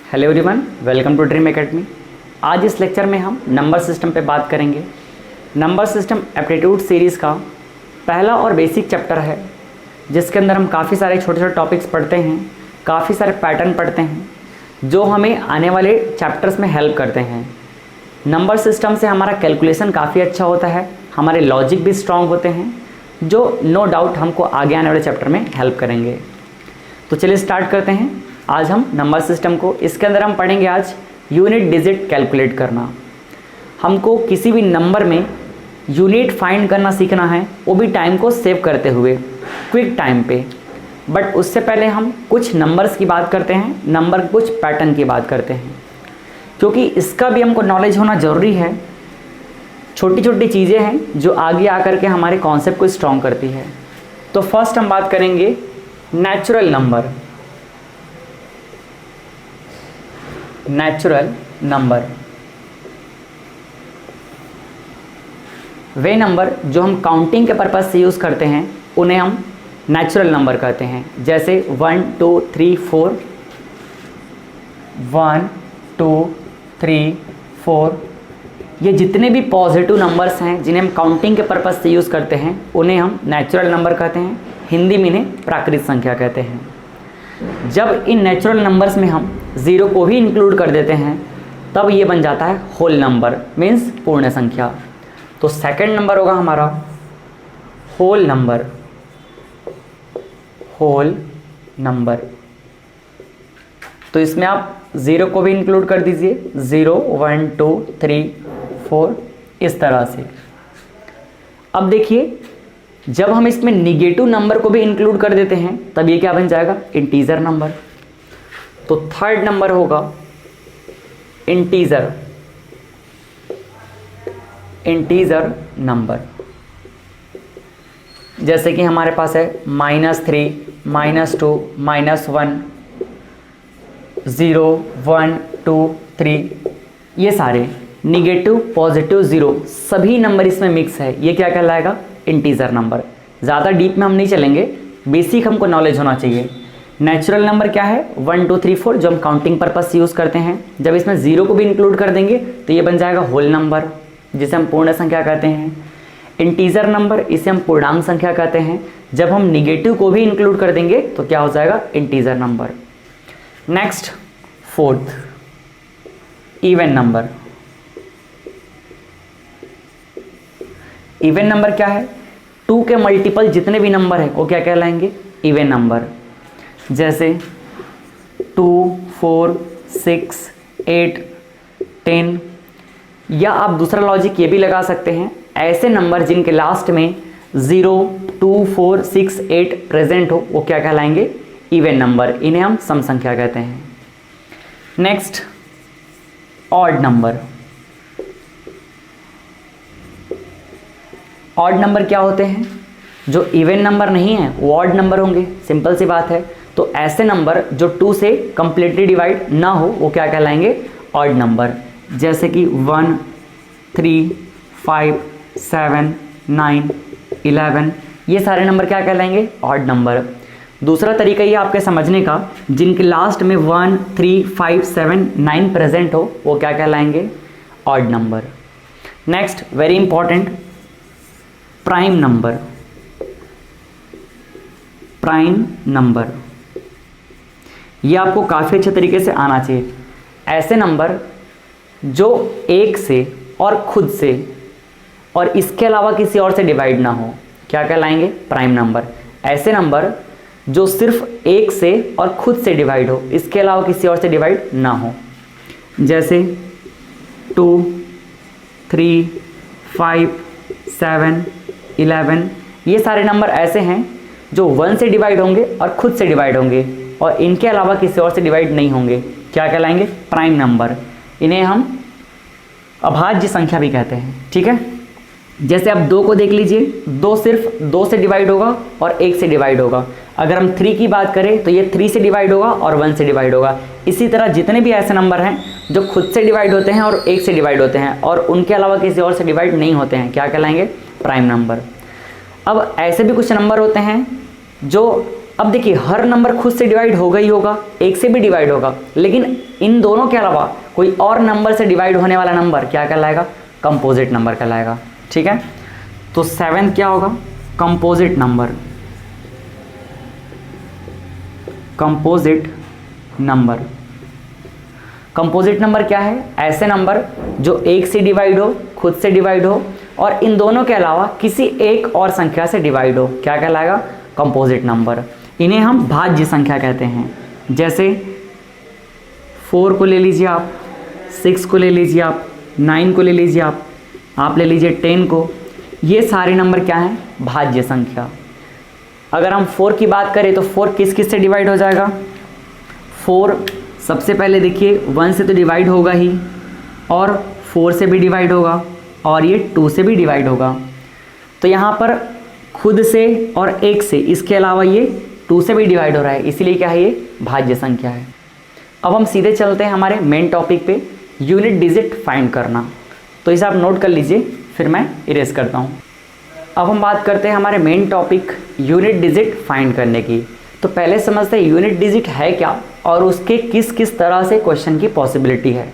Hello everyone, welcome to Dream Academy. आज इस lecture में हम नंबर सिस्टम पे बात करेंगे। नंबर सिस्टम एप्टीट्यूड सीरीज़ का पहला और बेसिक चैप्टर है, जिसके अंदर हम काफ़ी सारे छोटे छोटे टॉपिक्स पढ़ते हैं, काफ़ी सारे पैटर्न पढ़ते हैं जो हमें आने वाले चैप्टर्स में हेल्प करते हैं। नंबर सिस्टम से हमारा कैलकुलेशन काफ़ी अच्छा होता है, हमारे लॉजिक भी स्ट्रॉन्ग होते हैं, जो नो डाउट हमको आगे आने वाले चैप्टर में हेल्प करेंगे। तो चलिए स्टार्ट करते हैं आज हम नंबर सिस्टम को। इसके अंदर हम पढ़ेंगे आज यूनिट डिजिट कैलकुलेट करना। हमको किसी भी नंबर में यूनिट फाइंड करना सीखना है, वो भी टाइम को सेव करते हुए, क्विक टाइम पे। बट उससे पहले हम कुछ नंबर्स की बात करते हैं, नंबर कुछ पैटर्न की बात करते हैं, क्योंकि इसका भी हमको नॉलेज होना ज़रूरी है। छोटी छोटी चीज़ें हैं जो आगे आकर के हमारे कॉन्सेप्ट को स्ट्रॉन्ग करती है। तो फर्स्ट हम बात करेंगे नेचुरल नंबर। नेचुरल नंबर वे नंबर जो हम काउंटिंग के पर्पज़ से यूज़ करते हैं उन्हें हम नेचुरल नंबर कहते हैं। जैसे 1 2 3 4, 1 2 3 4, ये जितने भी पॉजिटिव नंबर्स हैं जिन्हें हम काउंटिंग के पर्पज़ से यूज़ करते हैं उन्हें हम नेचुरल नंबर कहते हैं। हिंदी में इन्हें प्राकृतिक संख्या कहते हैं। जब इन नेचुरल नंबर्स में हम ज़ीरो को भी इंक्लूड कर देते हैं तब ये बन जाता है होल नंबर, मीन्स पूर्ण संख्या। तो सेकंड नंबर होगा हमारा होल नंबर। होल नंबर, तो इसमें आप ज़ीरो को भी इंक्लूड कर दीजिए, 0 1 2 3 4, इस तरह से। अब देखिए, जब हम इसमें निगेटिव नंबर को भी इंक्लूड कर देते हैं तब ये क्या बन जाएगा, इंटीजर नंबर। तो थर्ड नंबर होगा इंटीजर। इंटीजर नंबर, जैसे कि हमारे पास है -3 -2 -1 0 1 2 3, ये सारे निगेटिव पॉजिटिव ज़ीरो सभी नंबर इसमें मिक्स है। ये क्या कहलाएगा, इंटीजर नंबर। ज़्यादा डीप में हम नहीं चलेंगे, बेसिक हमको नॉलेज होना चाहिए। नेचुरल नंबर क्या है, 1 2 3 4, जो हम काउंटिंग पर्पज से यूज़ करते हैं। जब इसमें ज़ीरो को भी इंक्लूड कर देंगे तो ये बन जाएगा होल नंबर, जिसे हम पूर्ण संख्या कहते हैं। इंटीजर नंबर, इसे हम पूर्णांक संख्या कहते हैं। जब हम निगेटिव को भी इंक्लूड कर देंगे तो क्या हो जाएगा, integer number. Next fourth, even number. Even number क्या है, 2 के मल्टीपल जितने भी नंबर हैं वो क्या कहलाएंगे, इवन नंबर। जैसे 2 4 6 8 10, या आप दूसरा लॉजिक ये भी लगा सकते हैं, ऐसे नंबर जिनके लास्ट में 0 2 4 6 8 प्रेजेंट हो वो क्या कहलाएंगे, इवन नंबर। इन्हें हम सम संख्या कहते हैं। Next odd number. Odd number क्या होते हैं, जो इवन नंबर नहीं है वो ऑड नंबर होंगे, सिंपल सी बात है। तो ऐसे नंबर जो 2 से कंप्लीटली डिवाइड ना हो वो क्या कहलाएंगे, ऑड नंबर। जैसे कि 1 3 5 7 9 11, ये सारे नंबर क्या कहलाएंगे, ऑड नंबर। दूसरा तरीका ये आपके समझने का, जिनके लास्ट में 1 3 5 7 9 प्रेजेंट हो वो क्या कहलाएंगे, odd number. Next very important, prime number. Prime number ये आपको काफ़ी अच्छे तरीके से आना चाहिए। ऐसे नंबर जो एक से और खुद से और इसके अलावा किसी और से डिवाइड ना हो, क्या कहलाएंगे, प्राइम नंबर। ऐसे नंबर जो सिर्फ एक से और खुद से डिवाइड हो, इसके अलावा किसी और से डिवाइड ना हो। जैसे 2 3 5 7 11, ये सारे नंबर ऐसे हैं जो 1 से डिवाइड होंगे और खुद से डिवाइड होंगे और इनके अलावा किसी और से डिवाइड नहीं होंगे, क्या कहलाएंगे, प्राइम नंबर। इन्हें हम अभाज्य संख्या भी कहते हैं। ठीक है, जैसे आप 2 को देख लीजिए, 2 सिर्फ 2 से डिवाइड होगा और 1 से डिवाइड होगा। अगर हम 3 की बात करें तो ये 3 से डिवाइड होगा और 1 से डिवाइड होगा। इसी तरह जितने भी ऐसे नंबर हैं जो खुद से डिवाइड होते हैं और 1 से डिवाइड होते हैं और उनके अलावा किसी और से डिवाइड नहीं होते हैं, क्या कहलाएंगे, प्राइम नंबर। अब ऐसे भी कुछ नंबर होते हैं जो अब देखिए हर नंबर खुद से डिवाइड होगा ही होगा, एक से भी डिवाइड होगा, लेकिन इन दोनों के अलावा कोई और नंबर से डिवाइड होने वाला नंबर क्या कहलाएगा? कंपोजिट नंबर कहलाएगा। ठीक है, तो 7 क्या होगा? Composite number. Composite number, composite number क्या है? ऐसे नंबर जो एक से डिवाइड हो, खुद से डिवाइड हो और इन दोनों के अलावा किसी एक और संख्या से डिवाइड हो, क्या कहलाएगा? Composite number. इन्हें हम भाज्य संख्या कहते हैं। जैसे 4 को ले लीजिए आप, 6 को ले लीजिए आप, 9 को ले लीजिए आप ले लीजिए 10 को। ये सारे नंबर क्या हैं? भाज्य संख्या। अगर हम 4 की बात करें तो 4 किस किस से डिवाइड हो जाएगा? 4 सबसे पहले देखिए 1 से तो डिवाइड होगा ही, और 4 से भी डिवाइड होगा, और ये 2 से भी डिवाइड होगा। तो यहाँ पर खुद से और एक से, इसके अलावा ये 2 से भी डिवाइड हो रहा है, इसीलिए क्या है? ये भाज्य संख्या है। अब हम सीधे चलते हैं हमारे मेन टॉपिक पे, यूनिट डिजिट फाइंड करना। तो इसे आप नोट कर लीजिए, फिर मैं इरेज करता हूँ। अब हम बात करते हैं हमारे main topic unit digit find करने की। तो पहले समझते हैं यूनिट डिजिट है क्या और उसके किस किस तरह से क्वेश्चन की पॉसिबिलिटी है।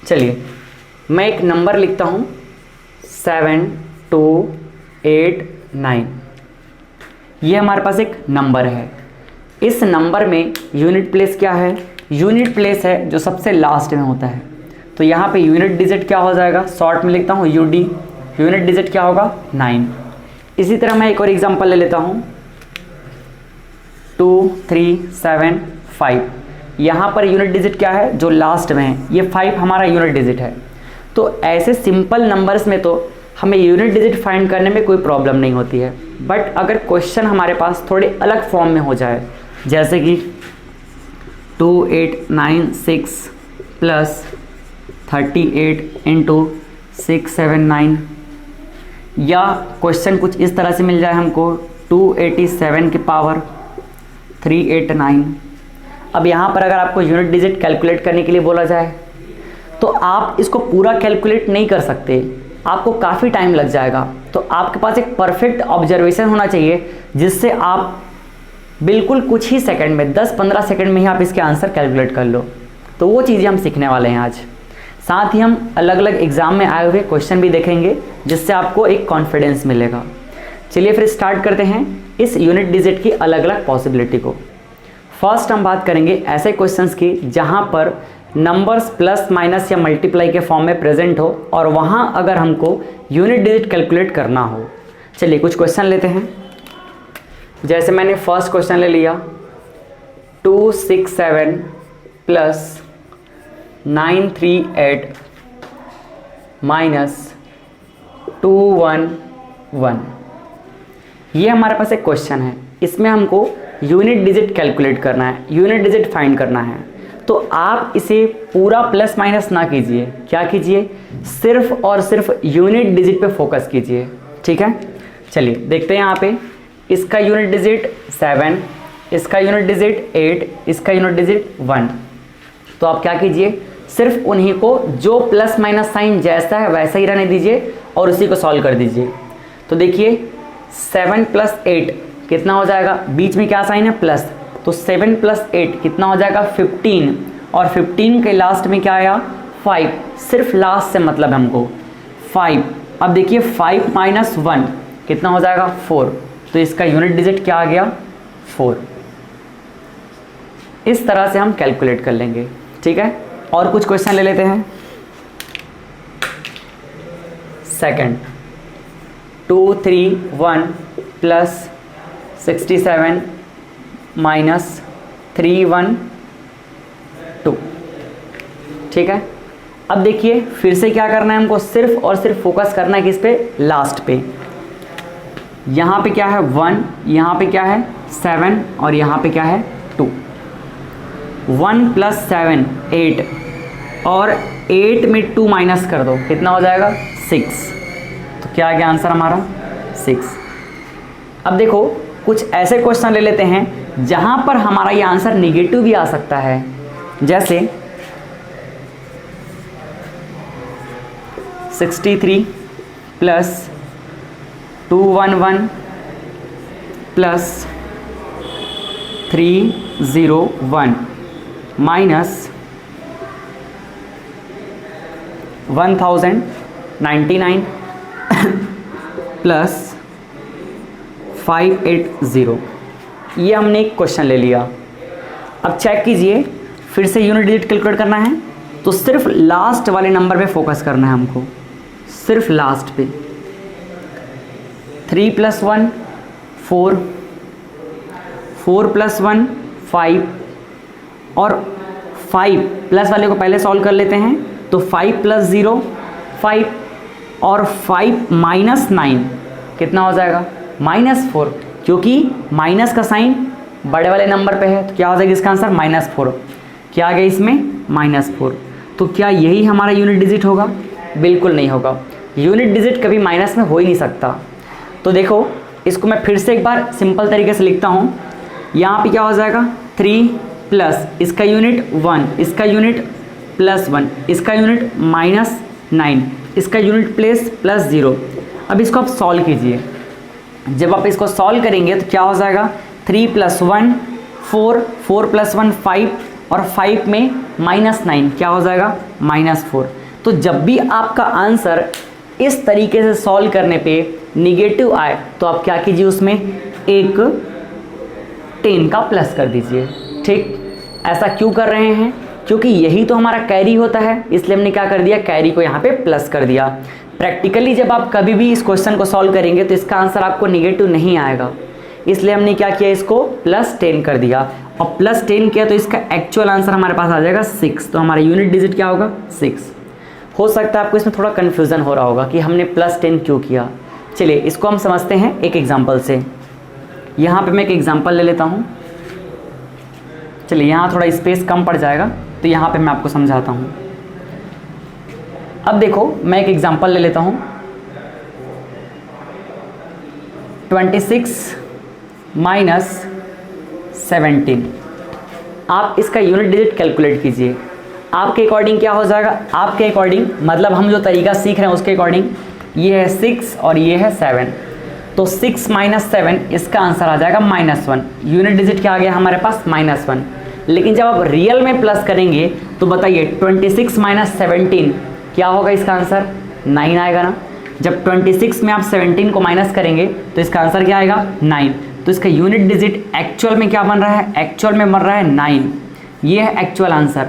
चलिए मैं एक नंबर लिखता हूँ 7 2 8 9। ये हमारे पास एक नंबर है। इस नंबर में यूनिट प्लेस क्या है? यूनिट प्लेस है जो सबसे लास्ट में होता है। तो यहाँ पे यूनिट डिजिट क्या हो जाएगा? शॉर्ट में लिखता हूँ यूडी। यूनिट डिजिट क्या होगा? 9। इसी तरह मैं एक और एग्जांपल ले लेता हूँ 2 3 7 5। यहाँ पर यूनिट डिजिट क्या है? जो लास्ट में है, ये 5 हमारा यूनिट डिजिट है। तो ऐसे सिंपल नंबर्स में तो हमें यूनिट डिजिट फाइंड करने में कोई प्रॉब्लम नहीं होती है। बट अगर क्वेश्चन हमारे पास थोड़े अलग फॉर्म में हो जाए, जैसे कि 2 8 9 6 प्लस 38 इंटू 6 7 9, या क्वेश्चन कुछ इस तरह से मिल जाए हमको 287 की पावर 389। अब यहाँ पर अगर आपको यूनिट डिजिट कैलकुलेट करने के लिए बोला जाए तो आप इसको पूरा कैलकुलेट नहीं कर सकते, आपको काफ़ी टाइम लग जाएगा। तो आपके पास एक परफेक्ट ऑब्जर्वेशन होना चाहिए जिससे आप बिल्कुल कुछ ही सेकंड में, 10-15 सेकंड में ही आप इसके आंसर कैलकुलेट कर लो। तो वो चीज़ें हम सीखने वाले हैं आज। साथ ही हम अलग अलग एग्ज़ाम में आए हुए क्वेश्चन भी देखेंगे जिससे आपको एक कॉन्फिडेंस मिलेगा। चलिए फिर स्टार्ट करते हैं इस यूनिट डिजिट की अलग अलग पॉसिबिलिटी को। फर्स्ट हम बात करेंगे ऐसे क्वेश्चंस की जहां पर नंबर्स प्लस माइनस या मल्टीप्लाई के फॉर्म में प्रेजेंट हो और वहां अगर हमको यूनिट डिजिट कैलकुलेट करना हो। चलिए कुछ क्वेश्चन लेते हैं। जैसे मैंने फर्स्ट क्वेश्चन ले लिया 267 प्लस 938 माइनस 211। ये हमारे पास एक क्वेश्चन है, इसमें हमको यूनिट डिजिट कैलकुलेट करना है, यूनिट डिजिट फाइंड करना है। तो आप इसे पूरा प्लस माइनस ना कीजिए, क्या कीजिए? सिर्फ और सिर्फ यूनिट डिजिट पे फोकस कीजिए। ठीक है, चलिए देखते हैं यहाँ पे। इसका यूनिट डिजिट 7, इसका यूनिट डिजिट 8, इसका यूनिट डिजिट 1। तो आप क्या कीजिए? सिर्फ उन्हीं को जो प्लस माइनस साइन जैसा है वैसा ही रहने दीजिए और उसी को सॉल्व कर दीजिए। तो देखिए 7 प्लस 8 कितना हो जाएगा? बीच में क्या साइन है? प्लस। तो 7 प्लस 8 कितना हो जाएगा? 15। और 15 के लास्ट में क्या आया? 5। सिर्फ लास्ट से मतलब हमको 5। अब देखिए 5 माइनस 1 कितना हो जाएगा? 4। तो इसका यूनिट डिजिट क्या आ गया? 4। इस तरह से हम कैलकुलेट कर लेंगे। ठीक है, और कुछ क्वेश्चन ले लेते हैं। Second 231 plus 67 minus 312। ठीक है, अब देखिए फिर से क्या करना है हमको? सिर्फ और सिर्फ फोकस करना है किस पे? लास्ट पे। यहाँ पे क्या है? 1, यहाँ पे क्या है? 7, और यहाँ पे क्या है? 2। 1 प्लस 7 8, और 8 में 2 माइनस कर दो, कितना हो जाएगा? 6। तो क्या आ गया आंसर हमारा? 6। अब देखो कुछ ऐसे क्वेश्चन ले लेते हैं जहां पर हमारा ये आंसर निगेटिव भी आ सकता है। जैसे 63 प्लस 211 प्लस 301 माइनस 1099 प्लस 580। ये हमने एक क्वेश्चन ले लिया। अब चेक कीजिए, फिर से यूनिट डिजिट कैलकुलेट करना है तो सिर्फ लास्ट वाले नंबर पे फोकस करना है हमको, सिर्फ लास्ट पे। 3 + 1 4, 4 + 1 5 और 5 प्लस वाले को पहले सॉल्व कर लेते हैं तो 5 + 0 5 और 5 - 9 कितना हो जाएगा -4, क्योंकि माइनस का साइन बड़े वाले नंबर पे है तो क्या हो जाएगा इसका आंसर -4। क्या आ गया इसमें -4। तो क्या यही हमारा यूनिट डिजिट होगा? बिल्कुल नहीं होगा। यूनिट डिजिट कभी माइनस में हो ही नहीं सकता। तो देखो इसको मैं फिर से एक बार सिंपल तरीके से लिखता हूँ। यहाँ पे क्या हो जाएगा 3 प्लस इसका यूनिट 1, इसका यूनिट +1, इसका यूनिट -9, इसका यूनिट +0। अब इसको आप सॉल्व कीजिए। जब आप इसको सॉल्व करेंगे तो क्या हो जाएगा 3 + 1 4, 4 + 1 5 और 5 में -9 क्या हो जाएगा -4। तो जब भी आपका आंसर इस तरीके से सॉल्व करने पे निगेटिव आए तो आप क्या कीजिए, उसमें एक 10 का प्लस कर दीजिए। ठीक, ऐसा क्यों कर रहे हैं? क्योंकि यही तो हमारा कैरी होता है, इसलिए हमने क्या कर दिया, कैरी को यहाँ पे प्लस कर दिया। प्रैक्टिकली जब आप कभी भी इस क्वेश्चन को सॉल्व करेंगे तो इसका आंसर आपको निगेटिव नहीं आएगा, इसलिए हमने क्या किया, इसको +10 कर दिया। और +10 किया तो इसका एक्चुअल आंसर हमारे पास आ जाएगा 6। तो हमारा यूनिट डिजिट क्या होगा 6। हो सकता है आपको इसमें थोड़ा कन्फ्यूज़न हो रहा होगा कि हमने +10 क्यों किया। चलिए इसको हम समझते हैं एक एग्जाम्पल से। यहाँ पे मैं एक एग्जाम्पल ले लेता हूँ। चलिए यहाँ थोड़ा स्पेस कम पड़ जाएगा तो यहाँ पे मैं आपको समझाता हूँ। अब देखो मैं एक एग्जाम्पल ले लेता हूँ। 26 - 17। आप इसका यूनिट डिजिट कैलकुलेट कीजिए। आपके अकॉर्डिंग क्या हो जाएगा, आपके अकॉर्डिंग मतलब हम जो तरीका सीख रहे हैं उसके अकॉर्डिंग ये है 6 और ये है 7। तो 6 - 7 इसका आंसर आ जाएगा -1। यूनिट डिजिट क्या आ गया हमारे पास -1। लेकिन जब आप रियल में प्लस करेंगे तो बताइए 26 - 17 क्या होगा, इसका आंसर 9 आएगा ना। जब 26 में आप 17 को माइनस करेंगे तो इसका आंसर क्या आएगा 9। तो इसका यूनिट डिजिट एक्चुअल में क्या बन रहा है, एक्चुअल में बन रहा है 9। ये है एक्चुअल आंसर।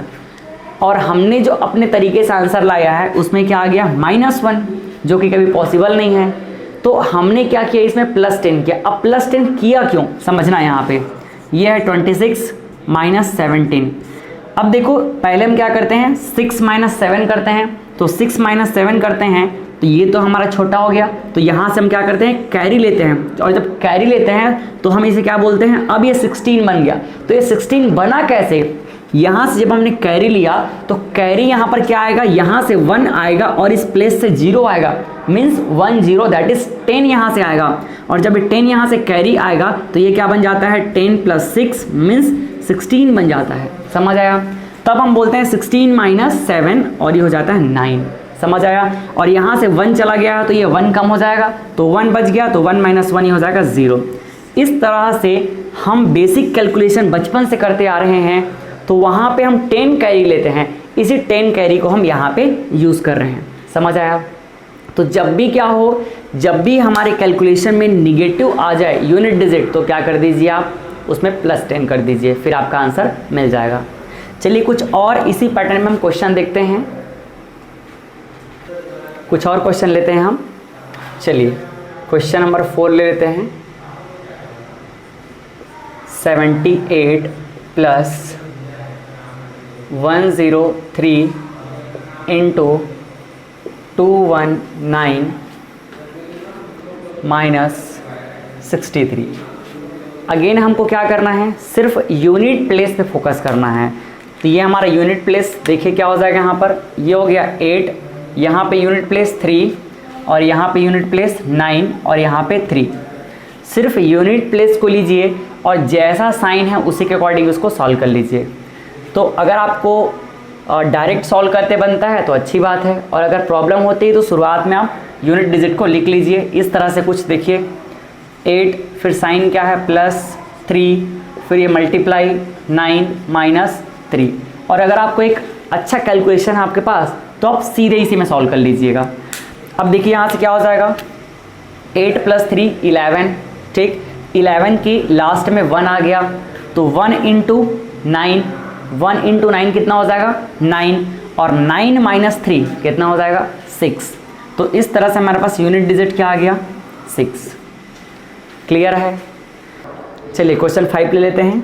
और हमने जो अपने तरीके से आंसर लाया है उसमें क्या आ गया -1, जो कि कभी पॉसिबल नहीं है। तो हमने क्या किया, इसमें +10 किया। अब +10 किया क्यों, समझना है यहाँ पे। ये है 26 - 17। अब देखो पहले हम क्या करते हैं, 6 - 7 करते हैं। तो 6 - 7 करते हैं तो ये तो हमारा छोटा हो गया। तो यहाँ से हम क्या करते हैं, कैरी लेते हैं। और जब कैरी लेते हैं तो हम इसे क्या बोलते हैं, अब ये 16 बन गया। तो ये 16 बना कैसे, यहाँ से जब हमने कैरी लिया तो कैरी यहाँ पर क्या आएगा, यहाँ से 1 आएगा और इस प्लेस से 0 आएगा, मीन्स 1 0 दैट इज 10 यहाँ से आएगा। और जब ये 10 यहाँ से कैरी आएगा तो ये क्या बन जाता है 10 + 6 मीन्स 16 बन जाता है। समझ आया? तब हम बोलते हैं 16 - 7 और ये हो जाता है 9। समझ आया? और यहाँ से 1 चला गया तो ये 1 कम हो जाएगा, तो 1 बच गया तो 1 - 1 ये हो जाएगा 0। इस तरह से हम बेसिक कैलकुलेशन बचपन से करते आ रहे हैं। तो वहाँ पे हम 10 कैरी लेते हैं, इसी 10 कैरी को हम यहाँ पे यूज़ कर रहे हैं। समझ आया? तो जब भी क्या हो, जब भी हमारे कैलकुलेशन में निगेटिव आ जाए यूनिट डिजिट तो क्या कर दीजिए आप, उसमें +10 कर दीजिए, फिर आपका आंसर मिल जाएगा। चलिए कुछ और इसी पैटर्न में हम क्वेश्चन देखते हैं। कुछ और क्वेश्चन लेते हैं हम। चलिए क्वेश्चन नंबर 4 ले लेते हैं। 78 + 103 × 219 - 63। अगेन हमको क्या करना है, सिर्फ यूनिट प्लेस पे फोकस करना है। तो ये हमारा यूनिट प्लेस देखिए क्या हो जाएगा, यहाँ पर ये हो गया 8, यहाँ पे यूनिट प्लेस 3 और यहाँ पे यूनिट प्लेस 9 और यहाँ पे 3। सिर्फ यूनिट प्लेस को लीजिए और जैसा साइन है उसी के अकॉर्डिंग उसको सॉल्व कर लीजिए। तो अगर आपको डायरेक्ट सॉल्व करते बनता है तो अच्छी बात है, और अगर प्रॉब्लम होती है तो शुरुआत में आप यूनिट डिजिट को लिख लीजिए इस तरह से। कुछ देखिए 8 फिर साइन क्या है +3 फिर ये मल्टीप्लाई 9 माइनस 3। और अगर आपको एक अच्छा कैलकुलेशन है आपके पास तो आप सीधे इसी में सॉल्व कर लीजिएगा। अब देखिए यहाँ से क्या हो जाएगा, 8 + 3 11, ठीक। 11 की लास्ट में 1 आ गया तो 1 × 9, 1 × 9 कितना हो जाएगा 9, और 9 - 3 कितना हो जाएगा 6। तो इस तरह से हमारे पास यूनिट डिजिट क्या आ गया 6। क्लियर है। चलिए क्वेश्चन 5 ले लेते हैं।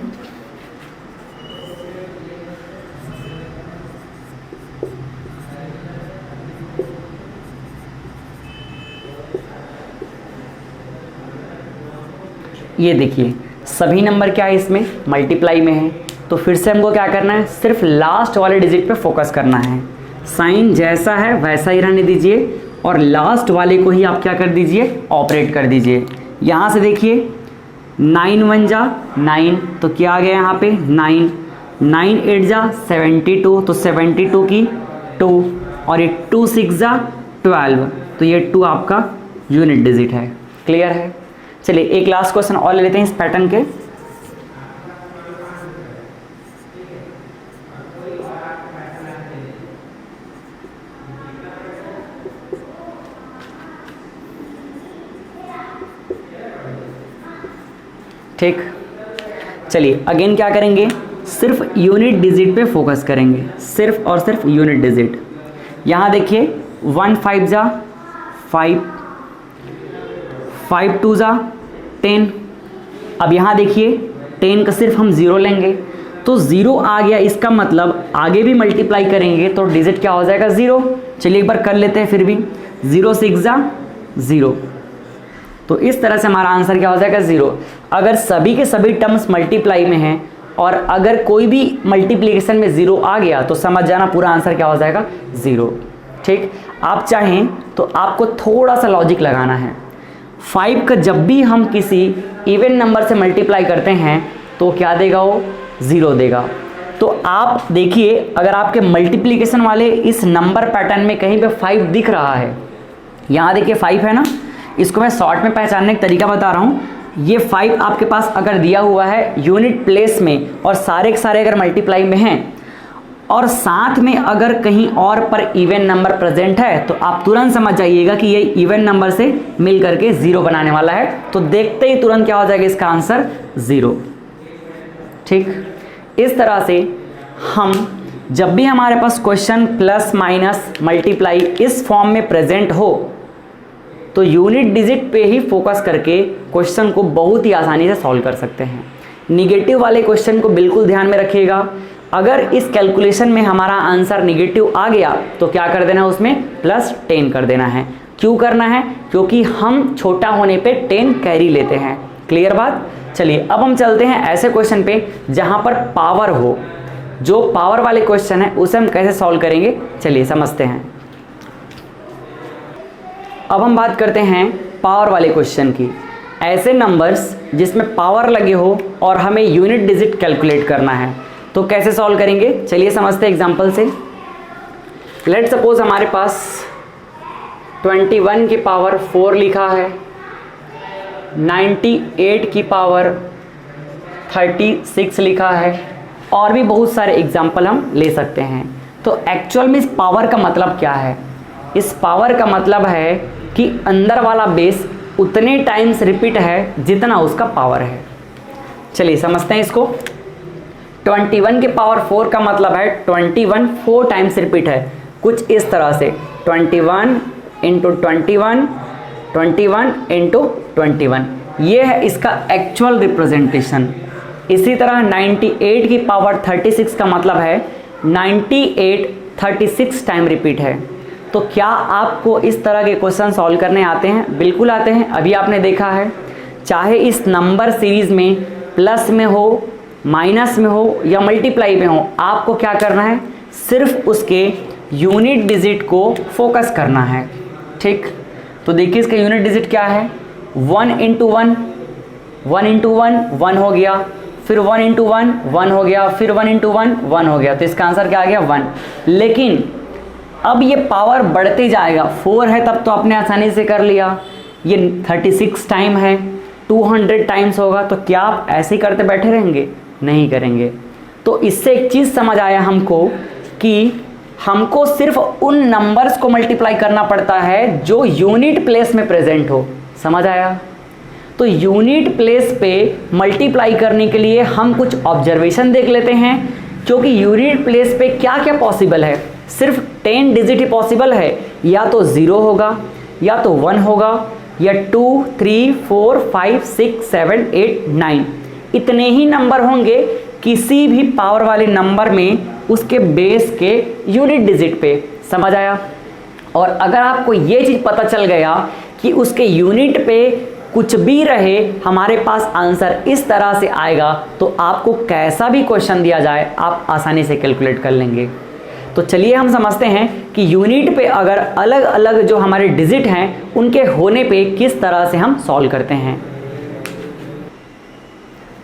ये देखिए सभी नंबर क्या है इसमें मल्टीप्लाई में है, तो फिर से हमको क्या करना है, सिर्फ लास्ट वाले डिजिट पे फोकस करना है। साइन जैसा है वैसा ही रहने दीजिए और लास्ट वाले को ही आप क्या कर दीजिए, ऑपरेट कर दीजिए। यहाँ से देखिए 9 × 1 = 9, तो क्या आ गया यहाँ पे 9, 9 × 8 = 72, तो 72 की 2, और ये 2 × 6 = 12, तो ये 2 आपका यूनिट डिजिट है। क्लियर है। चलिए एक लास्ट क्वेश्चन और ले लेते हैं इस पैटर्न के। ठीक, चलिए अगेन क्या करेंगे, सिर्फ यूनिट डिजिट पे फोकस करेंगे, सिर्फ और सिर्फ यूनिट डिजिट। यहाँ देखिए 1 × 5 = 5, 5 × 2 = 10। अब यहाँ देखिए 10 का सिर्फ हम 0 लेंगे तो 0 आ गया, इसका मतलब आगे भी मल्टीप्लाई करेंगे तो डिजिट क्या हो जाएगा 0। चलिए एक बार कर लेते हैं फिर भी, 0 × 6 = 0, तो इस तरह से हमारा आंसर क्या हो जाएगा 0। अगर सभी के सभी टर्म्स मल्टीप्लाई में हैं और अगर कोई भी मल्टीप्लिकेशन में 0 आ गया तो समझ जाना पूरा आंसर क्या हो जाएगा 0। ठीक, आप चाहें तो आपको थोड़ा सा लॉजिक लगाना है। 5 का जब भी हम किसी इवन नंबर से मल्टीप्लाई करते हैं तो क्या देगा, वो 0 देगा। तो आप देखिए अगर आपके मल्टीप्लिकेशन वाले इस नंबर पैटर्न में कहीं पे 5 दिख रहा है, यहाँ देखिए 5 है ना, इसको मैं शॉर्ट में पहचानने का तरीका बता रहा हूँ। ये 5 आपके पास अगर दिया हुआ है यूनिट प्लेस में और सारे के सारे अगर मल्टीप्लाई में हैं और साथ में अगर कहीं और पर इवन नंबर प्रेजेंट है तो आप तुरंत समझ जाइएगा कि ये इवन नंबर से मिल करके 0 बनाने वाला है। तो देखते ही तुरंत क्या हो जाएगा, इसका आंसर 0। ठीक, इस तरह से हम जब भी हमारे पास क्वेश्चन प्लस माइनस मल्टीप्लाई इस फॉर्म में प्रेजेंट हो तो यूनिट डिजिट पे ही फोकस करके क्वेश्चन को बहुत ही आसानी से सॉल्व कर सकते हैं। निगेटिव वाले क्वेश्चन को बिल्कुल ध्यान में रखिएगा। अगर इस कैलकुलेशन में हमारा आंसर निगेटिव आ गया तो क्या कर देना है, उसमें +10 कर देना है। क्यों करना है, क्योंकि हम छोटा होने पे 10 कैरी लेते हैं। क्लियर बात। चलिए अब हम चलते हैं ऐसे क्वेश्चन पे जहां पर पावर हो। जो पावर वाले क्वेश्चन है उसे हम कैसे सॉल्व करेंगे, चलिए समझते हैं। अब हम बात करते हैं पावर वाले क्वेश्चन की। ऐसे नंबर्स जिसमें पावर लगे हो और हमें यूनिट डिजिट कैलकुलेट करना है तो कैसे सॉल्व करेंगे, चलिए समझते हैं एग्जांपल से। लेट सपोज हमारे पास 21 की पावर 4 लिखा है, 98 की पावर 36 लिखा है, और भी बहुत सारे एग्जाम्पल हम ले सकते हैं। तो एक्चुअल में इस पावर का मतलब क्या है, इस पावर का मतलब है कि अंदर वाला बेस उतने टाइम्स रिपीट है जितना उसका पावर है। चलिए समझते हैं इसको। 21 के पावर 4 का मतलब है 21 4 टाइम्स रिपीट है, कुछ इस तरह से 21 × 21, 21 × 21, ये है इसका एक्चुअल रिप्रेजेंटेशन। इसी तरह 98 की पावर 36 का मतलब है 98 36 टाइम रिपीट है। तो क्या आपको इस तरह के क्वेश्चन सॉल्व करने आते हैं? बिल्कुल आते हैं। अभी आपने देखा है, चाहे इस नंबर सीरीज में प्लस में हो, माइनस में हो या मल्टीप्लाई में हो, आपको क्या करना है, सिर्फ उसके यूनिट डिजिट को फोकस करना है। ठीक, तो देखिए इसका यूनिट डिजिट क्या है, 1 × 1, 1 × 1 1 हो गया, फिर 1 × 1 1 हो गया, फिर 1 × 1 1 हो गया। तो इसका आंसर क्या आ गया 1। लेकिन अब ये पावर बढ़ते जाएगा, 4 है तब तो आपने आसानी से कर लिया, ये 36 टाइम है, 200 टाइम्स होगा, तो क्या आप ऐसे ही करते बैठे रहेंगे? नहीं करेंगे। तो इससे एक चीज़ समझ आया हमको कि हमको सिर्फ उन नंबर्स को मल्टीप्लाई करना पड़ता है जो यूनिट प्लेस में प्रेजेंट हो। समझ आया? तो यूनिट प्लेस पे मल्टीप्लाई करने के लिए हम कुछ ऑब्जर्वेशन देख लेते हैं, क्योंकि यूनिट प्लेस पे क्या क्या पॉसिबल है? सिर्फ 10 डिजिट ही पॉसिबल है, या तो 0 होगा, या तो 1 होगा, या 2, 3, 4, 5, 6, 7, 8, 9 इतने ही नंबर होंगे किसी भी पावर वाले नंबर में उसके बेस के यूनिट डिजिट पे। समझ आया? और अगर आपको ये चीज़ पता चल गया कि उसके यूनिट पे कुछ भी रहे हमारे पास आंसर इस तरह से आएगा, तो आपको कैसा भी क्वेश्चन दिया जाए आप आसानी से कैलकुलेट कर लेंगे। तो चलिए हम समझते हैं कि यूनिट पे अगर अलग अलग जो हमारे डिजिट हैं उनके होने पे किस तरह से हम सॉल्व करते हैं।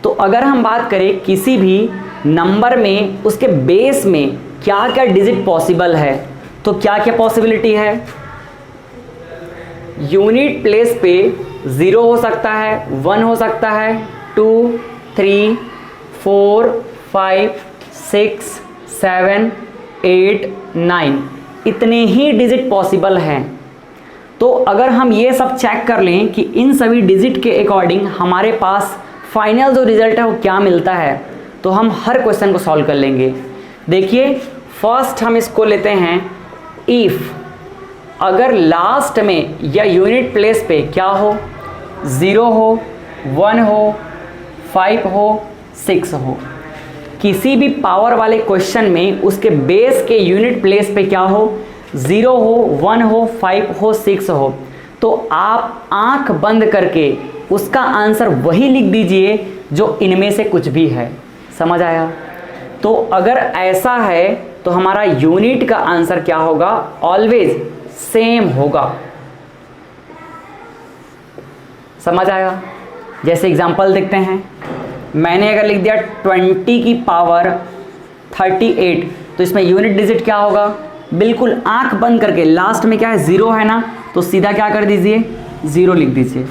तो अगर हम बात करें किसी भी नंबर में उसके बेस में क्या क्या डिजिट पॉसिबल है, तो क्या क्या पॉसिबिलिटी है? यूनिट प्लेस पे 0 हो सकता है, 1 हो सकता है, 2, 3, 4, 5, 6, 7, 8, 9 इतने ही डिजिट पॉसिबल हैं। तो अगर हम ये सब चेक कर लें कि इन सभी डिजिट के अकॉर्डिंग हमारे पास फाइनल जो रिजल्ट है वो क्या मिलता है, तो हम हर क्वेश्चन को सॉल्व कर लेंगे। देखिए फर्स्ट हम इसको लेते हैं, इफ़ अगर लास्ट में या यूनिट प्लेस पे क्या हो, 0 हो, 1 हो, 5 हो, 6 हो, किसी भी पावर वाले क्वेश्चन में उसके बेस के यूनिट प्लेस पे क्या हो, 0 हो, 1 हो, 5 हो, 6 हो, तो आप आंख बंद करके उसका आंसर वही लिख दीजिए जो इनमें से कुछ भी है। समझ आया? तो अगर ऐसा है तो हमारा यूनिट का आंसर क्या होगा? ऑलवेज सेम होगा। समझ आया? जैसे एग्जांपल देखते हैं, मैंने अगर लिख दिया 20 की पावर 38, तो इसमें यूनिट डिजिट क्या होगा? बिल्कुल आंख बंद करके लास्ट में क्या है, 0 है ना, तो सीधा क्या कर दीजिए, 0 लिख दीजिए।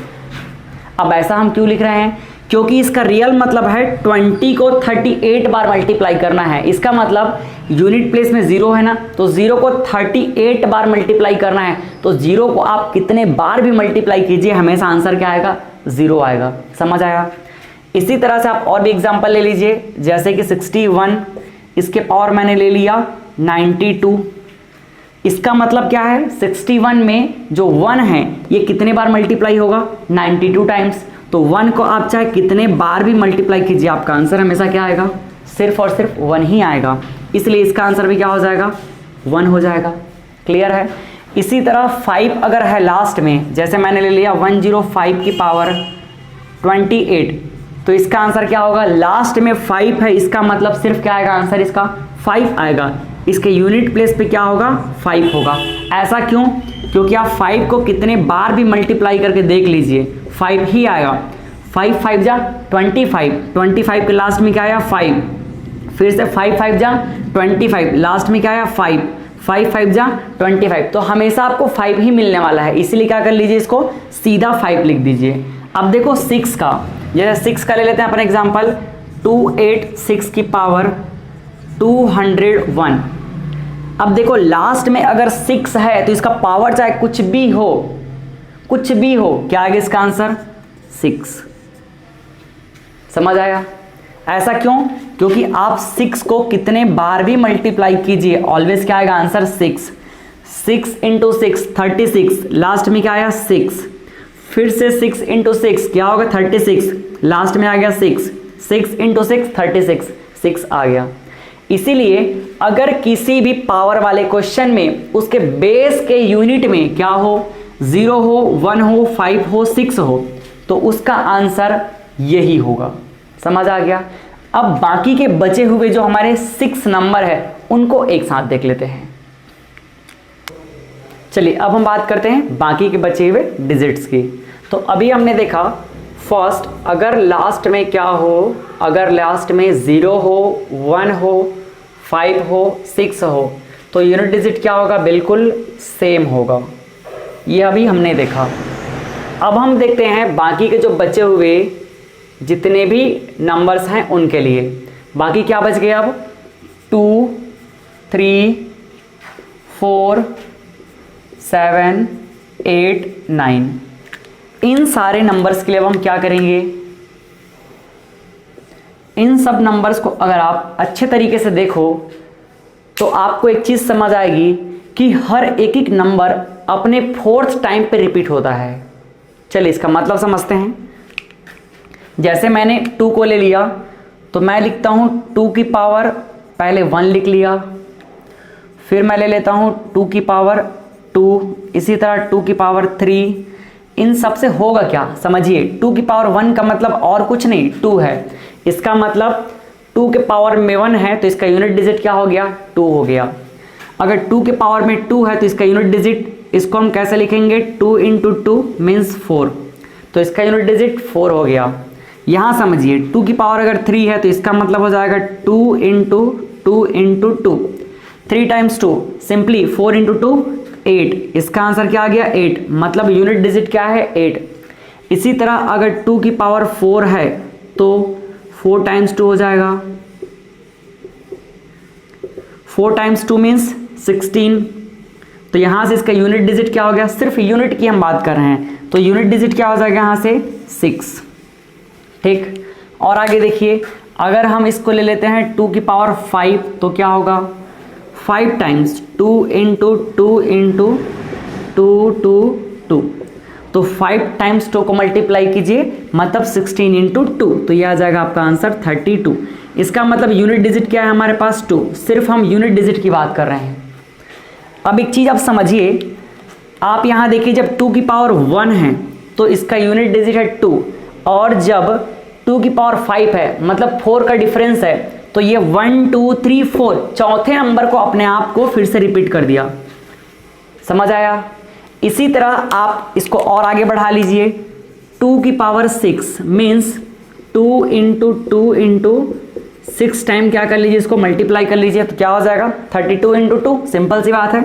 अब ऐसा हम क्यों लिख रहे हैं? क्योंकि इसका रियल मतलब है 20 को 38 बार मल्टीप्लाई करना है। इसका मतलब यूनिट प्लेस में 0 है ना, तो 0 को 38 बार मल्टीप्लाई करना है। तो 0 को आप कितने बार भी मल्टीप्लाई कीजिए हमेशा आंसर क्या आएगा? 0 आएगा। समझ आया? इसी तरह से आप और भी एग्जांपल ले लीजिए, जैसे कि 61, इसके पावर मैंने ले लिया 92। इसका मतलब क्या है? 61 में जो 1 है ये कितने बार मल्टीप्लाई होगा? 92 टाइम्स। तो 1 को आप चाहे कितने बार भी मल्टीप्लाई कीजिए, आपका आंसर हमेशा क्या आएगा? सिर्फ और सिर्फ 1 ही आएगा। इसलिए इसका आंसर भी क्या हो जाएगा? 1 हो जाएगा। क्लियर है? इसी तरह 5 अगर है लास्ट में, जैसे मैंने ले लिया 105 की पावर 28, तो इसका आंसर क्या होगा? लास्ट में 5 है, इसका मतलब सिर्फ क्या आएगा आंसर? इसका 5 आएगा। इसके यूनिट प्लेस पे क्या होगा? 5 होगा। ऐसा क्यों? क्योंकि आप 5 को कितने बार भी मल्टीप्लाई करके देख लीजिए 5 ही आएगा। 5 5 जा 25, 25 के लास्ट में क्या आया? 5। फिर से 5 5 जा 25, लास्ट में क्या आया? 5। 5 5 जा 25, तो हमेशा आपको 5 ही मिलने वाला है। इसीलिए क्या कर लीजिए, इसको सीधा 5 लिख दीजिए। अब देखो 6 का, जैसे 6 का ले लेते हैं अपन एग्जाम्पल, 286 की पावर 201। अब देखो लास्ट में अगर 6 है तो इसका पावर चाहे कुछ भी हो, कुछ भी हो, क्या आएगा इसका आंसर? 6। समझ आया? ऐसा क्यों? क्योंकि आप 6 को कितने बार भी मल्टीप्लाई कीजिए ऑलवेज क्या आएगा आंसर? 6। 6 × 6 36, लास्ट में क्या आया? 6। फिर से 6 × 6 क्या होगा? 36, लास्ट में आ गया 6। 6 × 6 36, 6 आ गया। इसीलिए अगर किसी भी पावर वाले क्वेश्चन में उसके बेस के यूनिट में क्या हो, 0 हो, 1 हो, 5 हो, 6 हो, तो उसका आंसर यही होगा। समझ आ गया? अब बाकी के बचे हुए जो हमारे 6 नंबर है उनको एक साथ देख लेते हैं। चलिए अब हम बात करते हैं बाकी के बचे हुए डिजिट्स की। तो अभी हमने देखा फर्स्ट, अगर लास्ट में क्या हो, अगर लास्ट में 0 हो, 1 हो, 5 हो, 6 हो, तो यूनिट डिजिट क्या होगा? बिल्कुल सेम होगा। ये अभी हमने देखा। अब हम देखते हैं बाकी के जो बचे हुए जितने भी नंबर्स हैं उनके लिए। बाकी क्या बच गया अब? 2, 3, 4, 7, 8, 9। इन सारे नंबर्स के लिए अब हम क्या करेंगे? इन सब नंबर्स को अगर आप अच्छे तरीके से देखो तो आपको एक चीज समझ आएगी कि हर एक एक नंबर अपने 4th टाइम पे रिपीट होता है। चलिए इसका मतलब समझते हैं। जैसे मैंने 2 को ले लिया तो मैं लिखता हूं 2 की पावर पहले 1 लिख लिया, फिर मैं ले लेता हूं 2 की पावर 2, इसी तरह 2 की पावर 3। इन सब से होगा क्या समझिए? 2 की पावर 1 का मतलब और कुछ नहीं 2 है, इसका मतलब 2 के पावर में 1 है तो इसका यूनिट डिजिट क्या हो गया? 2 हो गया। अगर 2 के पावर में 2 है तो इसका यूनिट डिजिट, इसको हम कैसे लिखेंगे? 2 × 2 मीन्स 4, तो इसका यूनिट डिजिट 4 हो गया। यहाँ समझिए 2 की पावर अगर 3 है तो इसका मतलब हो जाएगा 2 × 2 × 2, 3 टाइम्स 2 सिंपली 4 × 2 8। इसका आंसर क्या आ गया? 8, मतलब यूनिट डिजिट क्या है? 8। इसी तरह अगर 2 की पावर 4 है तो 4 टाइम्स 2 हो जाएगा, 4 टाइम्स 2 मीन्स 16। तो यहां से इसका यूनिट डिजिट क्या हो गया? सिर्फ यूनिट की हम बात कर रहे हैं तो यूनिट डिजिट क्या हो जाएगा यहां से? 6। ठीक, और आगे देखिए अगर हम इसको ले लेते हैं 2 की पावर 5 तो क्या होगा? 5 टाइम्स 2 × 2 × 2 2 2, तो 5 टाइम्स 2 को मल्टीप्लाई कीजिए मतलब 16 × 2, तो यह आ जाएगा आपका आंसर 32। इसका मतलब यूनिट डिजिट क्या है हमारे पास? 2। सिर्फ हम यूनिट डिजिट की बात कर रहे हैं। अब एक चीज आप समझिए, आप यहां देखिए जब 2 की पावर 1 है तो इसका यूनिट डिजिट है 2, और जब 2 की पावर 5 है मतलब 4 का डिफरेंस है तो ये 1 2 3 4 चौथे नंबर को अपने आप को फिर से रिपीट कर दिया। समझ आया? इसी तरह आप इसको और आगे बढ़ा लीजिए, 2 की पावर 6 मीन्स 2 × 2 × 6 टाइम क्या कर लीजिए? इसको मल्टीप्लाई कर लीजिए तो क्या हो जाएगा? 32 × 2, सिंपल सी बात है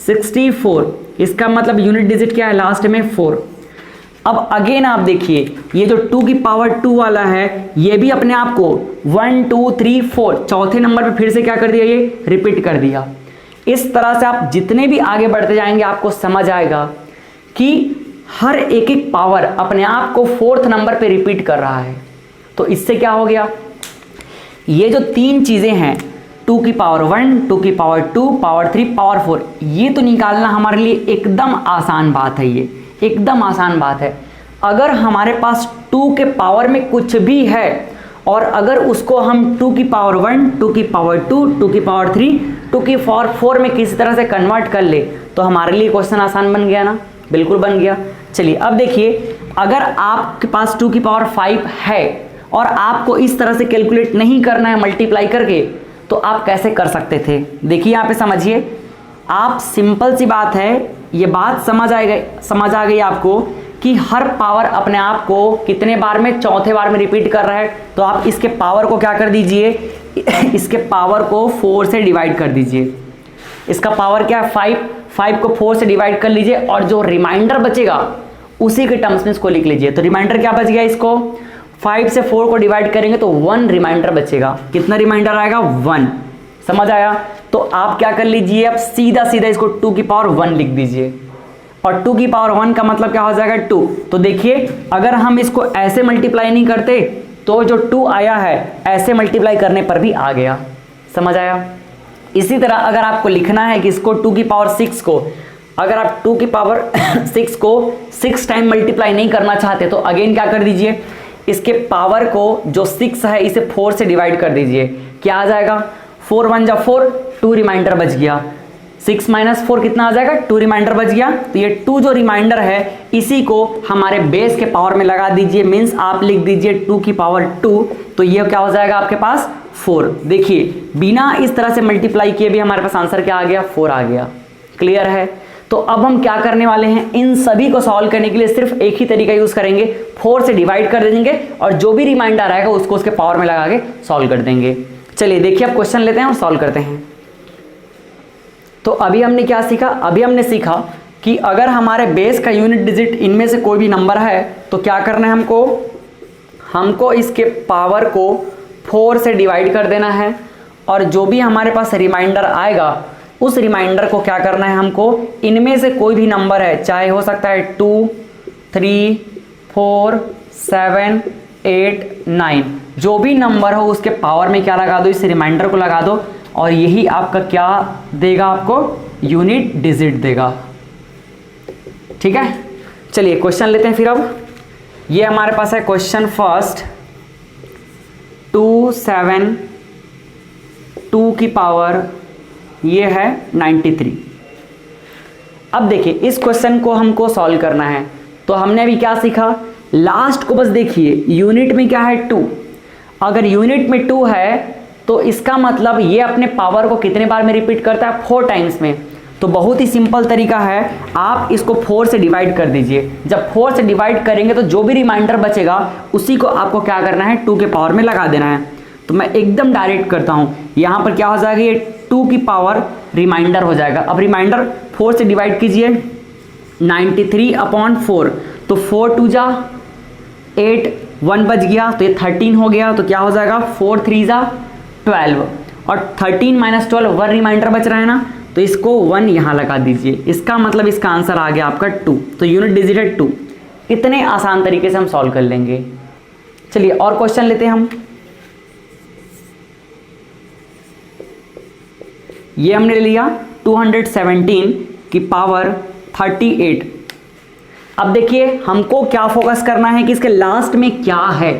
64। इसका मतलब यूनिट डिजिट क्या है लास्ट में? 4। अब अगेन आप देखिए ये जो 2 की पावर 2 वाला है ये भी अपने आप को 1 2 3 4 चौथे नंबर पे फिर से क्या कर दिया? ये रिपीट कर दिया। इस तरह से आप जितने भी आगे बढ़ते जाएंगे आपको समझ आएगा कि हर एक एक पावर अपने आप को 4th नंबर पे रिपीट कर रहा है। तो इससे क्या हो गया? ये जो 3 चीजें हैं 2 की पावर 1, 2 की पावर 2, पावर 3, पावर 4, ये तो निकालना हमारे लिए एकदम आसान बात है। ये एकदम आसान बात है। अगर हमारे पास 2 के पावर में कुछ भी है और अगर उसको हम 2 की पावर 1, 2 की पावर 2, 2 की पावर 3, 2 की पावर 4 में किसी तरह से कन्वर्ट कर ले तो हमारे लिए क्वेश्चन आसान बन गया ना? बिल्कुल बन गया। चलिए अब देखिए अगर आपके पास 2 की पावर 5 है और आपको इस तरह से कैलकुलेट नहीं करना है मल्टीप्लाई करके तो आप कैसे कर सकते थे? देखिए यहाँ पे समझिए, आप सिंपल सी बात है, ये बात समझ आ गई आपको कि हर पावर अपने आप को कितने बार में? चौथे बार में रिपीट कर रहा है। तो आप इसके पावर को क्या कर दीजिए? इसके पावर को 4 से डिवाइड कर दीजिए। इसका पावर क्या है? 5 को 4 से डिवाइड कर लीजिए और जो रिमाइंडर बचेगा उसी के टर्म्स में इसको लिख लीजिए। तो रिमाइंडर क्या बच गया? इसको 5 से 4 को डिवाइड करेंगे तो 1 रिमाइंडर बचेगा। कितना रिमाइंडर आएगा? 1। समझ आया? तो आप क्या कर लीजिए, अब सीधा सीधा इसको 2 की पावर 1 लिख दीजिए और 2 की पावर 1 का मतलब क्या हो जाएगा? 2। तो देखिए अगर हम इसको ऐसे मल्टीप्लाई नहीं करते तो जो 2 आया है ऐसे मल्टीप्लाई करने पर भी आ गया। समझ आया? इसी तरह अगर आपको लिखना है कि इसको 2 की पावर 6 को, अगर आप 2 की पावर 6 को 6 टाइम मल्टीप्लाई नहीं करना चाहते तो अगेन क्या कर दीजिए? इसके पावर को जो 6 है इसे 4 से डिवाइड कर दीजिए। क्या आ जाएगा? 4 1 जा 4, 2 रिमाइंडर बच गया। 6 - 4 कितना आ जाएगा? 2 रिमाइंडर बच गया। तो ये 2 जो रिमाइंडर है इसी को हमारे बेस के पावर में लगा दीजिए, मीन्स आप लिख दीजिए 2 की पावर 2। तो ये क्या हो जाएगा आपके पास? 4। देखिए बिना इस तरह से मल्टीप्लाई किए भी हमारे पास आंसर क्या आ गया? 4 आ गया। क्लियर है? तो अब हम क्या करने वाले हैं? इन सभी को सॉल्व करने के लिए सिर्फ एक ही तरीका यूज करेंगे, 4 से डिवाइड कर देंगे और जो भी रिमाइंडर आएगा उसको उसके पावर में लगा के सॉल्व कर देंगे। चलिए देखिए अब क्वेश्चन लेते हैं और सॉल्व करते हैं। तो अभी हमने क्या सीखा? अभी हमने सीखा कि अगर हमारे बेस का यूनिट डिजिट इनमें से कोई भी नंबर है तो क्या करना है हमको इसके पावर को 4 से डिवाइड कर देना है, और जो भी हमारे पास रिमाइंडर आएगा उस रिमाइंडर को क्या करना है हमको, इनमें से कोई भी नंबर है, चाहे हो सकता है 2, 3, 4, 7, 8, 9, जो भी नंबर हो उसके पावर में क्या लगा दो, इस रिमाइंडर को लगा दो, और यही आपका क्या देगा, आपको यूनिट डिजिट देगा। ठीक है, चलिए क्वेश्चन लेते हैं फिर। अब ये हमारे पास है क्वेश्चन फर्स्ट, 2, 7, 2 की पावर ये है 93। अब देखिए इस क्वेश्चन को हमको सॉल्व करना है, तो हमने अभी क्या सीखा, लास्ट को बस देखिए, यूनिट में क्या है 2, अगर यूनिट में 2 है तो इसका मतलब ये अपने पावर को कितने बार में रिपीट करता है, 4 टाइम्स में। तो बहुत ही सिंपल तरीका है, आप इसको 4 से डिवाइड कर दीजिए। जब 4 से डिवाइड करेंगे तो जो भी रिमाइंडर बचेगा उसी को आपको क्या करना है, 2 के पावर में लगा देना है। तो मैं एकदम डायरेक्ट करता हूं, यहां पर क्या हो जाएगा, ये 2 की पावर रिमाइंडर हो जाएगा। अब रिमाइंडर 4 से डिवाइड कीजिए, 93/4, तो 4 2 जा 8, 1 बच गया तो ये 13 हो गया, तो क्या हो जाएगा 4 3 जा 12, और 13 - 12 1 रिमाइंडर बच रहा है ना, तो इसको 1 यहां लगा दीजिए। इसका मतलब इसका आंसर आ गया आपका 2, तो यूनिट डिजिट है 2। इतने आसान तरीके से हम सॉल्व कर लेंगे। चलिए और क्वेश्चन लेते हैं हम। ये हमने ले लिया 217 की पावर 38। अब देखिए हमको क्या फोकस करना है कि इसके लास्ट में क्या है,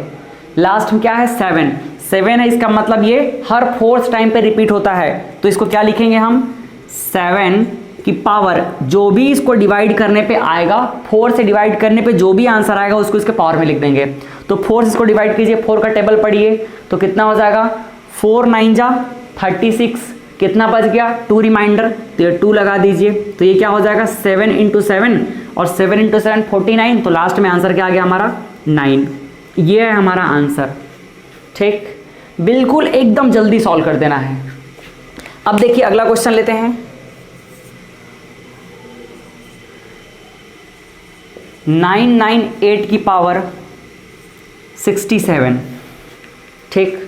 लास्ट में क्या है 7 है, इसका मतलब ये हर 4th टाइम पे रिपीट होता है, तो इसको क्या लिखेंगे हम, 7 की पावर, जो भी इसको डिवाइड करने पे आएगा, 4 से डिवाइड करने पे जो भी आंसर आएगा उसको इसके पावर में लिख देंगे। तो 4 से इसको डिवाइड कीजिए, 4 का टेबल पढ़िए, तो कितना हो जाएगा, 4 9 जा 36, कितना बच गया 2 रिमाइंडर, तो ये 2 लगा दीजिए, तो ये क्या हो जाएगा 7 × 7, और 7 × 7 49, तो लास्ट में आंसर क्या आ गया हमारा 9। ये है हमारा आंसर। ठीक, बिल्कुल एकदम जल्दी सॉल्व कर देना है। अब देखिए अगला क्वेश्चन लेते हैं, 998 की पावर 67। ठीक,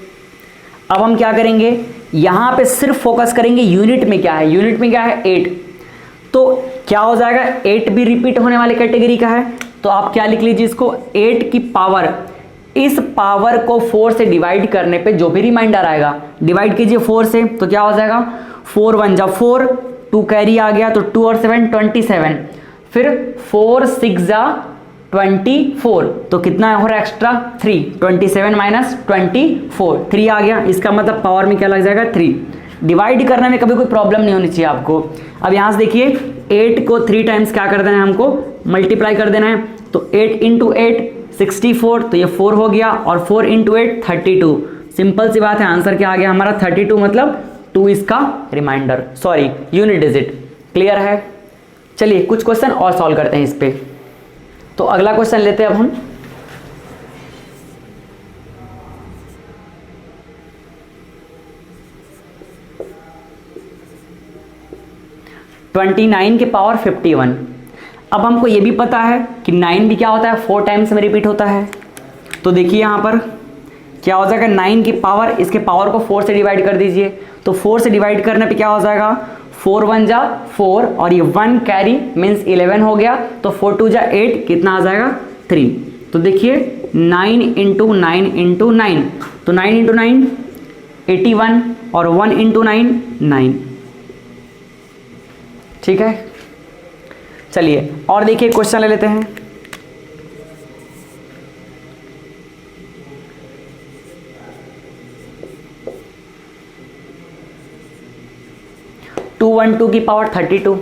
अब हम क्या करेंगे, यहां पे सिर्फ फोकस करेंगे यूनिट में क्या है, यूनिट में क्या है 8, तो क्या हो जाएगा 8 भी रिपीट होने वाली कैटेगरी का है, तो आप क्या लिख लीजिए इसको, 8 की पावर, इस पावर को 4 से डिवाइड करने पे जो भी रिमाइंडर आएगा, डिवाइड कीजिए 4 से, तो क्या हो जाएगा 4 1 जा 4, 2 कैरी आ गया, तो 2 और 7 27, फिर 4 6 जा 24, तो कितना हो रहा है एक्स्ट्रा 3, 27 - 24, 3 आ गया, इसका मतलब पावर में क्या लग जाएगा 3। डिवाइड करने में कभी कोई प्रॉब्लम नहीं होनी चाहिए आपको। अब यहाँ से देखिए 8 को 3 टाइम्स क्या कर देना है, हमको मल्टीप्लाई कर देना है, तो 8 × 8 64, तो ये 4 हो गया, और 4 × 8 32। सिंपल सी बात है, आंसर क्या आ गया हमारा 32, मतलब 2 इसका remainder, sorry unit digit. Clear है, चलिए कुछ क्वेश्चन और सॉल्व करते हैं इस पे। तो अगला क्वेश्चन लेते हैं अब हम, (29 की पावर 51। अब हमको ये भी पता है कि 9 भी क्या होता है 4 टाइम्स में रिपीट होता है, तो देखिए यहाँ पर क्या हो जाएगा 9 की पावर, इसके पावर को 4 से डिवाइड कर दीजिए, तो 4 से डिवाइड करने पे क्या हो जाएगा 4 1 जा 4, और ये 1 कैरी मीन्स 11 हो गया, तो 4 2 जा 8, कितना आ जाएगा 3। तो देखिए 9 × 9 × 9, तो 9 × 9 81, और 1 × 9 9। ठीक है, चलिए और देखिए क्वेश्चन ले लेते हैं। टू 2 की पावर 32।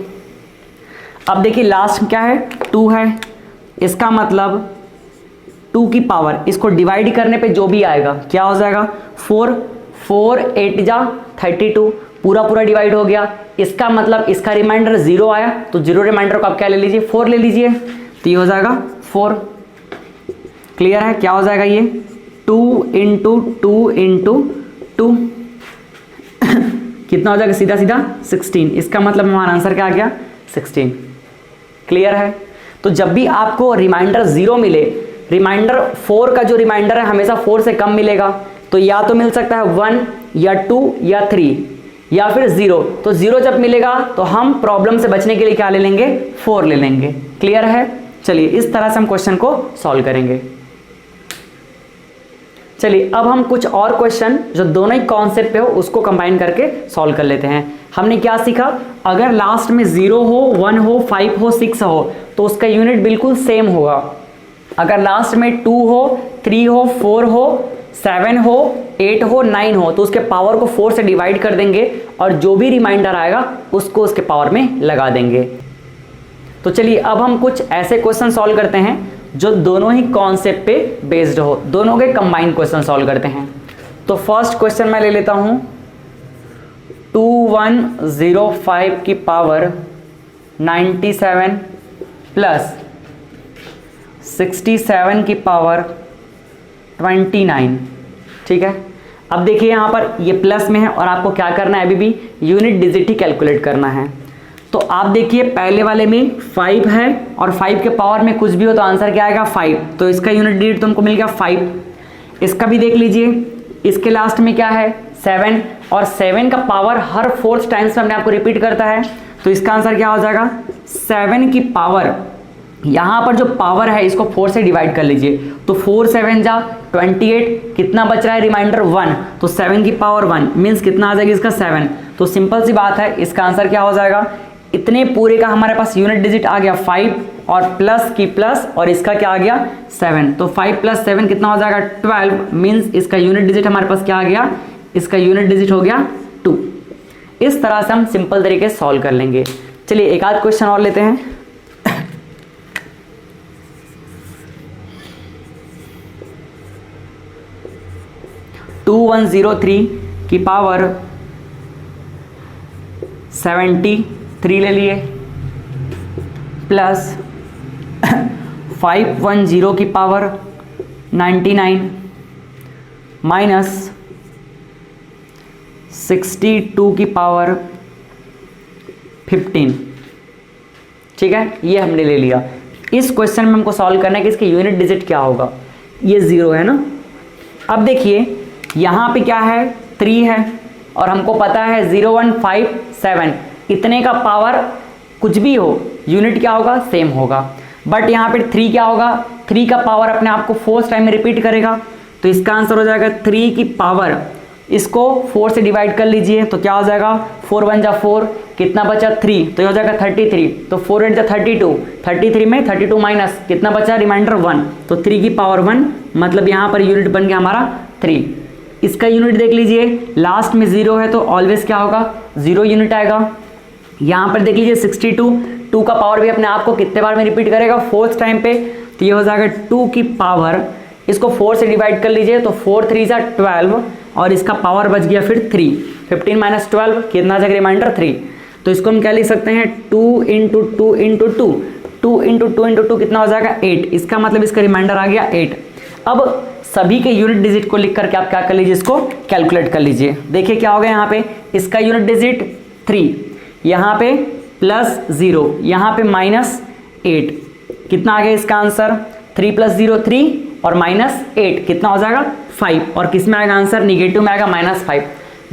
अब देखिए लास्ट क्या है 2 है, इसका मतलब 2 की पावर, इसको डिवाइड करने पे जो भी आएगा क्या हो जाएगा 4 4 8 जा 32, पूरा पूरा डिवाइड हो गया, इसका मतलब इसका रिमाइंडर 0 आया, तो 0 रिमाइंडर को आप क्या ले लीजिए 4 ले लीजिए, तो ये हो जाएगा 4। क्लियर है, क्या हो जाएगा ये 2 × 2 × 2 कितना हो जाएगा सीधा सीधा 16, इसका मतलब हमारा आंसर क्या आ गया 16। क्लियर है? तो जब भी आपको रिमाइंडर 0 मिले, रिमाइंडर 4 का जो रिमाइंडर है हमेशा 4 से कम मिलेगा, तो या तो मिल सकता है 1 या 2 या 3 या फिर 0। तो 0 जब मिलेगा तो हम प्रॉब्लम से बचने के लिए क्या ले लेंगे, 4 ले लेंगे। क्लियर है? चलिए इस तरह से हम क्वेश्चन को सॉल्व करेंगे। चलिए अब हम कुछ और क्वेश्चन जो दोनों ही कॉन्सेप्ट पे हो उसको कंबाइन करके सॉल्व कर लेते हैं। हमने क्या सीखा, अगर लास्ट में 0 हो, 1 हो, 5 हो, 6 हो तो उसका यूनिट बिल्कुल सेम होगा। अगर लास्ट में 2 हो, 3 हो, 4 हो, 7 हो, 8 हो, 9 हो तो उसके पावर को 4 से डिवाइड कर देंगे और जो भी रिमाइंडर आएगा उसको उसके पावर में लगा देंगे। तो चलिए अब हम कुछ ऐसे क्वेश्चन सॉल्व करते हैं जो दोनों ही कॉन्सेप्ट पे बेस्ड हो, दोनों के कंबाइंड क्वेश्चन सॉल्व करते हैं। तो फर्स्ट क्वेश्चन मैं ले लेता हूं 2105 की पावर 97 प्लस 67 की पावर 29। ठीक है, अब देखिए यहाँ पर ये प्लस में है और आपको क्या करना है, अभी भी यूनिट डिजिट ही कैलकुलेट करना है। तो आप देखिए पहले वाले में 5 है और 5 के पावर में कुछ भी हो तो आंसर क्या आएगा 5, तो इसका यूनिट डिजिट तुमको मिल गया 5। इसका भी देख लीजिए, इसके लास्ट में क्या है 7 और 7 का पावर हर 4 टाइम्स में अपने आपको रिपीट करता है, तो इसका आंसर क्या हो जाएगा 7 की पावर, यहाँ पर जो पावर है इसको 4 से डिवाइड कर लीजिए, तो 4 7 जा 28, कितना बच रहा है रिमाइंडर 1, तो 7 की पावर 1 मीन्स कितना आ जाएगा इसका 7। तो सिंपल सी बात है, इसका आंसर क्या हो जाएगा, इतने पूरे का हमारे पास यूनिट डिजिट आ गया 5 और प्लस की प्लस और इसका क्या आ गया 7, तो 5 प्लस 7 कितना हो जाएगा 12 मीन्स इसका यूनिट डिजिट हमारे पास क्या आ गया, इसका यूनिट डिजिट हो गया 2। इस तरह से हम सिंपल तरीके से सॉल्व कर लेंगे। चलिए एक आध क्वेश्चन और लेते हैं। 2103 की पावर 73 ले लिए प्लस 510 की पावर 99 माइनस 62 की पावर 15। ठीक है, ये हमने ले लिया। इस क्वेश्चन में हमको सॉल्व करना है कि इसके यूनिट डिजिट क्या होगा, ये 0 है ना। अब देखिए यहाँ पे क्या है 3 है और हमको पता है 0157, इतने का पावर कुछ भी हो यूनिट क्या होगा सेम होगा, बट यहाँ पे 3 क्या होगा, 3 का पावर अपने आप को 4 टाइम में रिपीट करेगा, तो इसका आंसर हो जाएगा 3 की पावर, इसको 4 से डिवाइड कर लीजिए तो क्या हो जाएगा 4 1 जा 4, कितना बचा 3, तो ये हो जाएगा 33, तो 4 8 जा 32, 33 में 32 माइनस कितना बचा रिमाइंडर 1, तो 3 की पावर 1, मतलब यहाँ पर यूनिट बन गया हमारा 3। इसका यूनिट देख लीजिए, लास्ट में 0 है तो ऑलवेज क्या होगा 0 यूनिट आएगा। यहाँ पर देख लीजिए 62, 2 का पावर भी अपने आप को कितने बार में रिपीट करेगा 4th टाइम पे, तो ये हो जाएगा 2 की पावर, इसको 4 से डिवाइड कर लीजिए तो 4 3 जा 12 और इसका पावर बच गया फिर 3, 15 माइनस 12 कितना आ जाएगा रिमाइंडर 3, तो इसको हम क्या लिख सकते हैं 2 इंटू 2 इंटू 2, 2 इंटू 2 इंटू 2 कितना हो जाएगा 8, इसका मतलब इसका रिमाइंडर आ गया 8। अब सभी के यूनिट डिजिट को लिख करके आप क्या कर लीजिए, इसको कैलकुलेट कर लीजिए। देखिए क्या हो गया, यहाँ पे इसका यूनिट डिजिट 3, यहाँ पे प्लस 0, यहाँ पे माइनस 8, कितना आ गया इसका आंसर 3 प्लस 0 3 और माइनस 8 कितना हो जाएगा 5, और किस में आएगा आंसर निगेटिव में आएगा -5,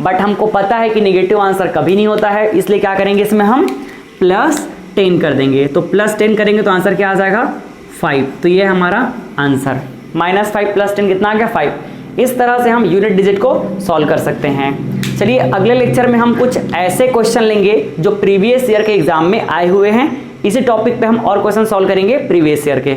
बट हमको पता है कि निगेटिव आंसर कभी नहीं होता है, इसलिए क्या करेंगे इसमें हम प्लस 10 कर देंगे, तो प्लस 10 करेंगे तो आंसर क्या आ जाएगा 5, तो ये हमारा आंसर -5 प्लस 10 कितना आ गया 5। इस तरह से हम यूनिट डिजिट को सॉल्व कर सकते हैं। चलिए अगले लेक्चर में हम कुछ ऐसे क्वेश्चन लेंगे जो प्रीवियस ईयर के एग्जाम में आए हुए हैं, इसी टॉपिक पे हम और क्वेश्चन सॉल्व करेंगे प्रीवियस ईयर के।